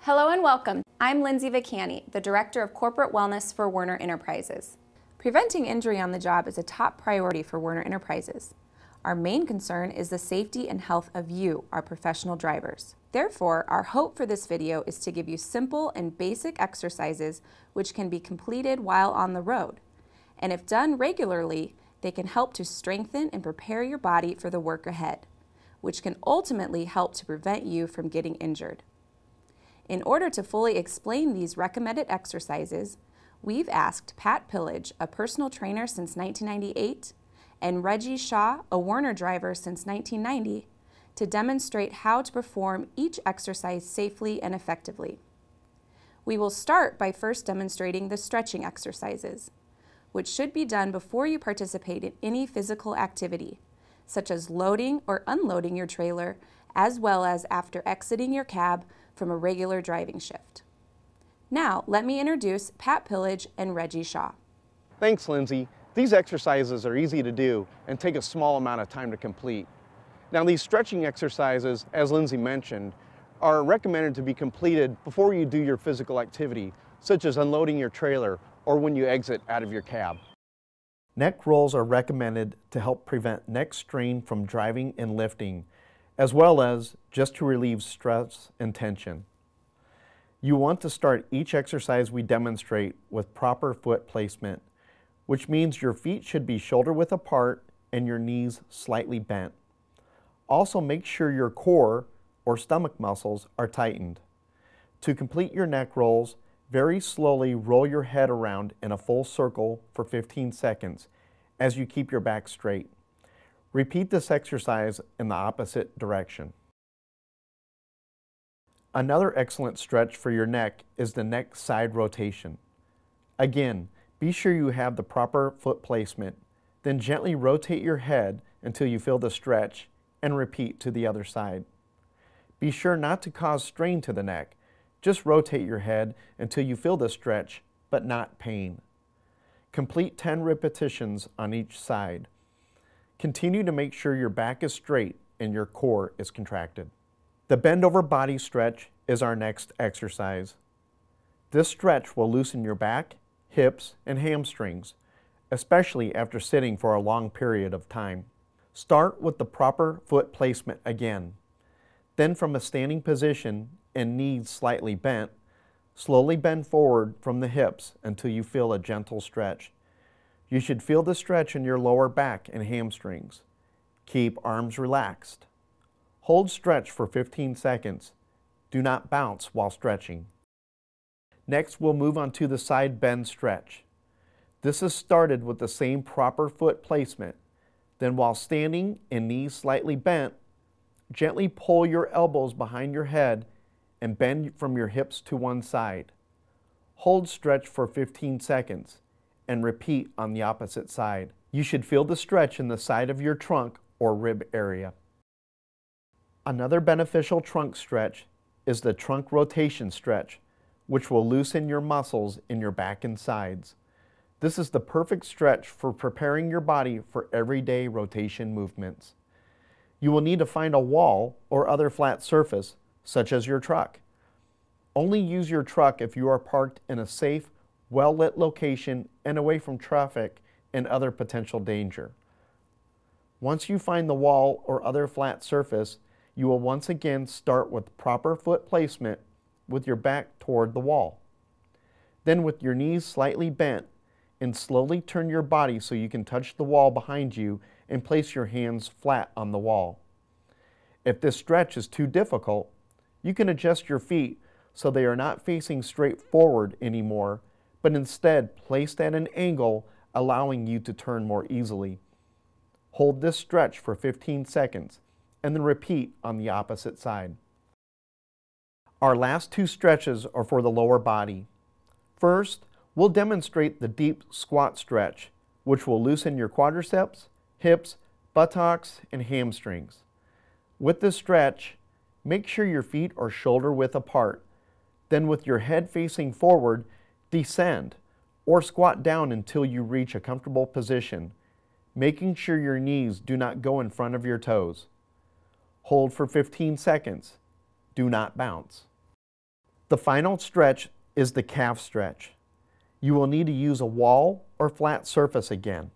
Hello and welcome. I'm Lindsay Vicani, the Director of Corporate Wellness for Werner Enterprises. Preventing injury on the job is a top priority for Werner Enterprises. Our main concern is the safety and health of you, our professional drivers. Therefore, our hope for this video is to give you simple and basic exercises which can be completed while on the road. And if done regularly, they can help to strengthen and prepare your body for the work ahead, which can ultimately help to prevent you from getting injured. In order to fully explain these recommended exercises, we've asked Pat Pillage, a personal trainer since 1998, and Reggie Shaw, a Werner driver since 1990, to demonstrate how to perform each exercise safely and effectively. We will start by first demonstrating the stretching exercises, which should be done before you participate in any physical activity, such as loading or unloading your trailer, as well as after exiting your cab from a regular driving shift. Now, let me introduce Pat Pillage and Reggie Shaw. Thanks, Lindsay. These exercises are easy to do and take a small amount of time to complete. Now, these stretching exercises, as Lindsay mentioned, are recommended to be completed before you do your physical activity, such as unloading your trailer or when you exit out of your cab. Neck rolls are recommended to help prevent neck strain from driving and lifting, as well as just to relieve stress and tension. You want to start each exercise we demonstrate with proper foot placement, which means your feet should be shoulder width apart and your knees slightly bent. Also, make sure your core or stomach muscles are tightened. To complete your neck rolls, very slowly roll your head around in a full circle for 15 seconds as you keep your back straight. Repeat this exercise in the opposite direction. Another excellent stretch for your neck is the neck side rotation. Again, be sure you have the proper foot placement, then gently rotate your head until you feel the stretch and repeat to the other side. Be sure not to cause strain to the neck. Just rotate your head until you feel the stretch, but not pain. Complete 10 repetitions on each side. Continue to make sure your back is straight and your core is contracted. The bend over body stretch is our next exercise. This stretch will loosen your back, hips, and hamstrings, especially after sitting for a long period of time. Start with the proper foot placement again. Then from a standing position and knees slightly bent, slowly bend forward from the hips until you feel a gentle stretch. You should feel the stretch in your lower back and hamstrings. Keep arms relaxed. Hold stretch for 15 seconds. Do not bounce while stretching. Next, we'll move on to the side bend stretch. This is started with the same proper foot placement. Then while standing and knees slightly bent, gently pull your elbows behind your head and bend from your hips to one side. Hold stretch for 15 seconds and repeat on the opposite side. You should feel the stretch in the side of your trunk or rib area. Another beneficial trunk stretch is the trunk rotation stretch, which will loosen your muscles in your back and sides. This is the perfect stretch for preparing your body for everyday rotation movements. You will need to find a wall or other flat surface, such as your truck. Only use your truck if you are parked in a safe, well-lit location and away from traffic and other potential danger. Once you find the wall or other flat surface, you will once again start with proper foot placement with your back toward the wall. Then with your knees slightly bent, and slowly turn your body so you can touch the wall behind you and place your hands flat on the wall. If this stretch is too difficult, you can adjust your feet so they are not facing straight forward anymore, but instead placed at an angle, allowing you to turn more easily. Hold this stretch for 15 seconds and then repeat on the opposite side. Our last two stretches are for the lower body. First, we'll demonstrate the deep squat stretch, which will loosen your quadriceps, hips, buttocks, and hamstrings. With this stretch, make sure your feet are shoulder width apart. Then with your head facing forward, descend or squat down until you reach a comfortable position, making sure your knees do not go in front of your toes. Hold for 15 seconds. Do not bounce. The final stretch is the calf stretch. You will need to use a wall or flat surface again.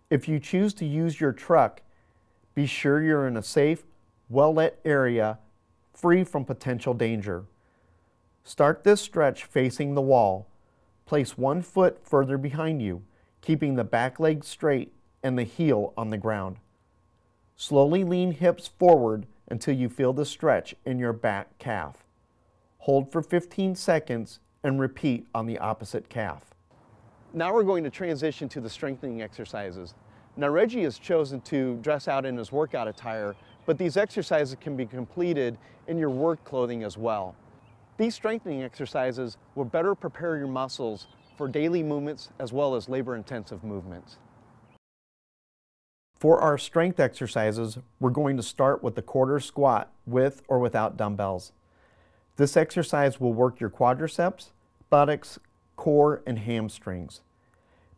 If you choose to use your truck, be sure you're in a safe, well-lit area free from potential danger. Start this stretch facing the wall. Place 1 foot further behind you, keeping the back leg straight and the heel on the ground. Slowly lean hips forward until you feel the stretch in your back calf. Hold for 15 seconds and repeat on the opposite calf. Now we're going to transition to the strengthening exercises. Now Reggie has chosen to dress out in his workout attire, but these exercises can be completed in your work clothing as well. These strengthening exercises will better prepare your muscles for daily movements as well as labor-intensive movements. For our strength exercises, we're going to start with the quarter squat with or without dumbbells. This exercise will work your quadriceps, buttocks, core, and hamstrings.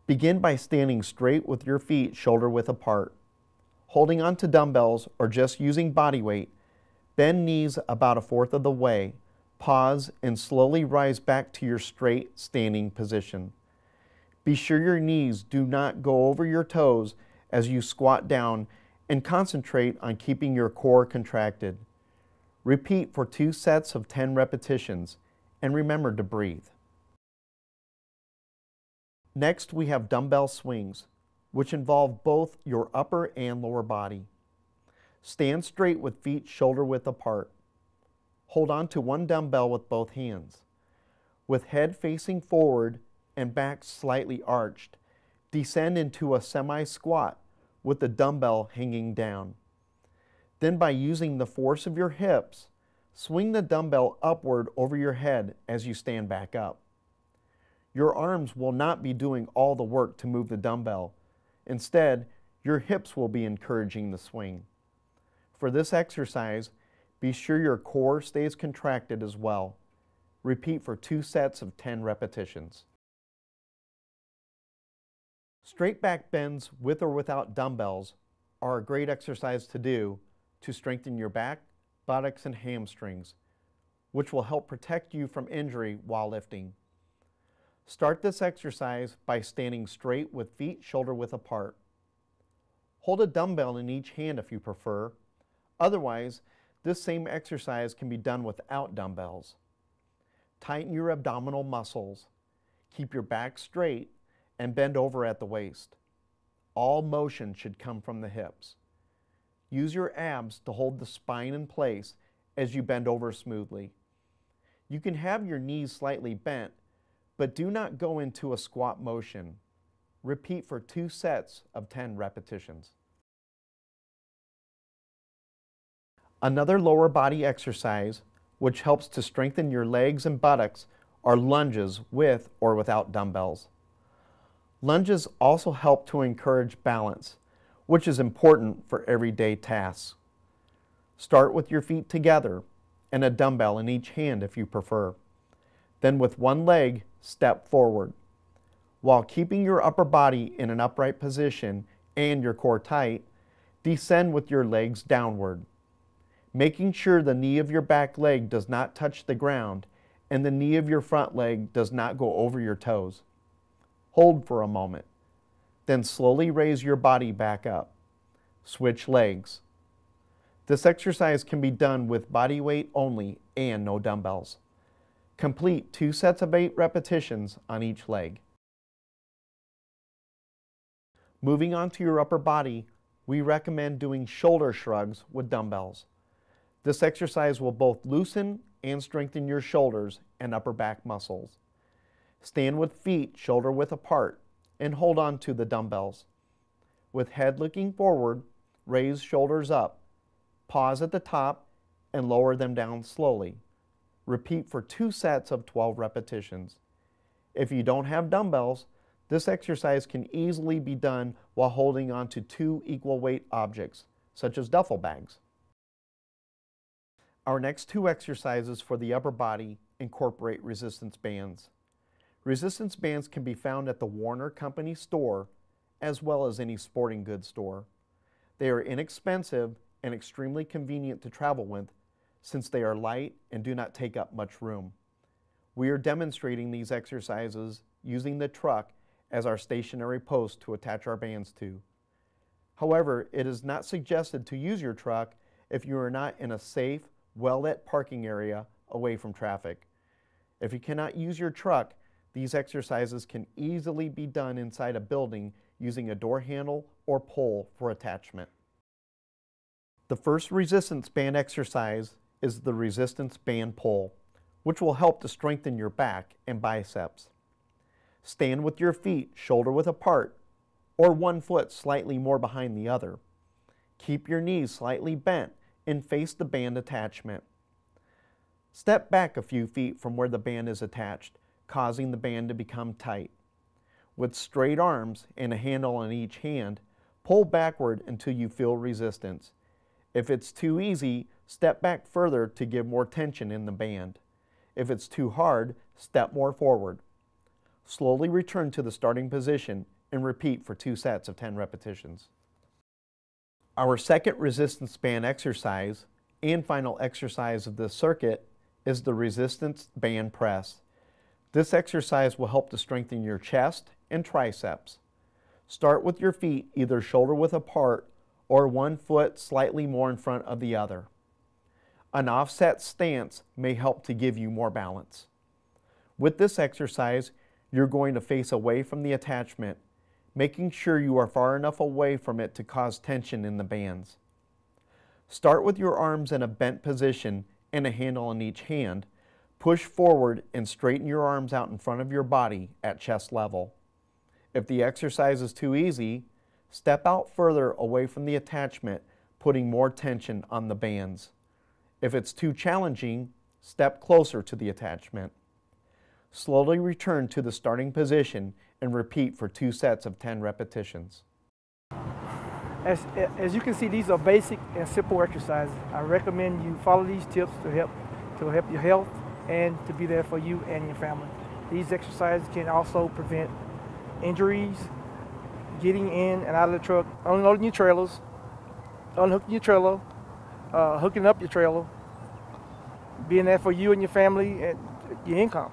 Begin by standing straight with your feet shoulder width apart. Holding on to dumbbells or just using body weight, bend knees about 1/4 of the way, pause, and slowly rise back to your straight standing position. Be sure your knees do not go over your toes as you squat down, and concentrate on keeping your core contracted. Repeat for 2 sets of 10 repetitions, and remember to breathe. Next, we have dumbbell swings, which involve both your upper and lower body. Stand straight with feet shoulder width apart. Hold on to 1 dumbbell with both hands. With head facing forward and back slightly arched, descend into a semi-squat with the dumbbell hanging down. Then by using the force of your hips, swing the dumbbell upward over your head as you stand back up. Your arms will not be doing all the work to move the dumbbell. Instead, your hips will be encouraging the swing. For this exercise, be sure your core stays contracted as well. Repeat for 2 sets of 10 repetitions. Straight back bends with or without dumbbells are a great exercise to do to strengthen your back, buttocks, and hamstrings, which will help protect you from injury while lifting. Start this exercise by standing straight with feet shoulder width apart. Hold a dumbbell in each hand if you prefer. Otherwise, this same exercise can be done without dumbbells. Tighten your abdominal muscles. Keep your back straight and bend over at the waist. All motion should come from the hips. Use your abs to hold the spine in place as you bend over smoothly. You can have your knees slightly bent, but do not go into a squat motion. Repeat for 2 sets of 10 repetitions. Another lower body exercise, which helps to strengthen your legs and buttocks, are lunges with or without dumbbells. Lunges also help to encourage balance, which is important for everyday tasks. Start with your feet together and a dumbbell in each hand if you prefer. Then with 1 leg, step forward. While keeping your upper body in an upright position and your core tight, descend with your legs downward, making sure the knee of your back leg does not touch the ground and the knee of your front leg does not go over your toes. Hold for a moment, then slowly raise your body back up. Switch legs. This exercise can be done with body weight only and no dumbbells. Complete 2 sets of 8 repetitions on each leg. Moving on to your upper body, we recommend doing shoulder shrugs with dumbbells. This exercise will both loosen and strengthen your shoulders and upper back muscles. Stand with feet shoulder width apart and hold on to the dumbbells. With head looking forward, raise shoulders up. Pause at the top and lower them down slowly. Repeat for 2 sets of 12 repetitions. If you don't have dumbbells, this exercise can easily be done while holding on to 2 equal weight objects, such as duffel bags. Our next 2 exercises for the upper body incorporate resistance bands. Resistance bands can be found at the Warner Company store as well as any sporting goods store. They are inexpensive and extremely convenient to travel with since they are light and do not take up much room. We are demonstrating these exercises using the truck as our stationary post to attach our bands to. However, it is not suggested to use your truck if you are not in a safe, well-lit parking area away from traffic. If you cannot use your truck, these exercises can easily be done inside a building using a door handle or pole for attachment. The first resistance band exercise is the resistance band pull, which will help to strengthen your back and biceps. Stand with your feet shoulder width apart or one foot slightly more behind the other. Keep your knees slightly bent and face the band attachment. Step back a few feet from where the band is attached, causing the band to become tight. With straight arms and a handle on each hand, pull backward until you feel resistance. If it's too easy, step back further to give more tension in the band. If it's too hard, step more forward. Slowly return to the starting position and repeat for 2 sets of 10 repetitions. Our second resistance band exercise and final exercise of this circuit is the resistance band press. This exercise will help to strengthen your chest and triceps. Start with your feet either shoulder width apart or one foot slightly more in front of the other. An offset stance may help to give you more balance. With this exercise, you're going to face away from the attachment, making sure you are far enough away from it to cause tension in the bands. Start with your arms in a bent position and a handle in each hand. Push forward and straighten your arms out in front of your body at chest level. If the exercise is too easy, step out further away from the attachment, putting more tension on the bands. If it's too challenging, step closer to the attachment. Slowly return to the starting position and repeat for 2 sets of 10 repetitions. As you can see, these are basic and simple exercises. I recommend you follow these tips to help your health and to be there for you and your family. These exercises can also prevent injuries, getting in and out of the truck, unloading your trailers, unhooking your trailer, hooking up your trailer, being there for you and your family and your income.